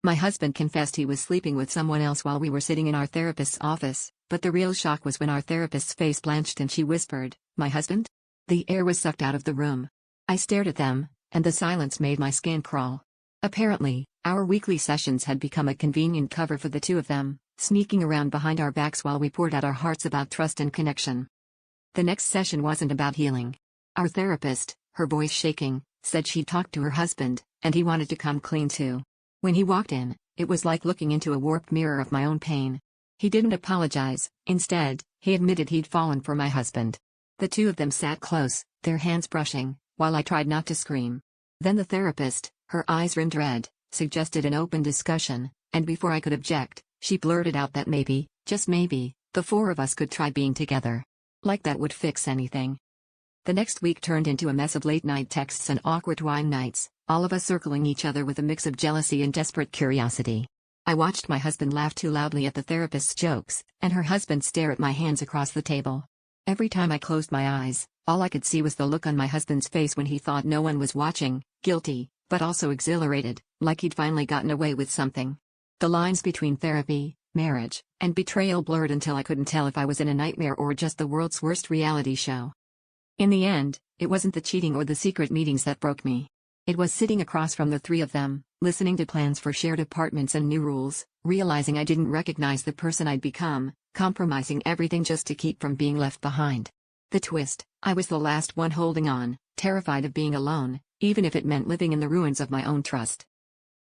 My husband confessed he was sleeping with someone else while we were sitting in our therapist's office, but the real shock was when our therapist's face blanched and she whispered, "My husband?" The air was sucked out of the room. I stared at them, and the silence made my skin crawl. Apparently, our weekly sessions had become a convenient cover for the two of them, sneaking around behind our backs while we poured out our hearts about trust and connection. The next session wasn't about healing. Our therapist, her voice shaking, said she'd talked to her husband, and he wanted to come clean too. When he walked in, it was like looking into a warped mirror of my own pain. He didn't apologize, instead, he admitted he'd fallen for my husband. The two of them sat close, their hands brushing, while I tried not to scream. Then the therapist, her eyes rimmed red, suggested an open discussion, and before I could object, she blurted out that maybe, just maybe, the four of us could try being together. Like that would fix anything. The next week turned into a mess of late-night texts and awkward wine nights, all of us circling each other with a mix of jealousy and desperate curiosity. I watched my husband laugh too loudly at the therapist's jokes, and her husband stare at my hands across the table. Every time I closed my eyes, all I could see was the look on my husband's face when he thought no one was watching, guilty, but also exhilarated, like he'd finally gotten away with something. The lines between therapy, marriage, and betrayal blurred until I couldn't tell if I was in a nightmare or just the world's worst reality show. In the end, it wasn't the cheating or the secret meetings that broke me. It was sitting across from the three of them, listening to plans for shared apartments and new rules, realizing I didn't recognize the person I'd become, compromising everything just to keep from being left behind. The twist, I was the last one holding on, terrified of being alone, even if it meant living in the ruins of my own trust.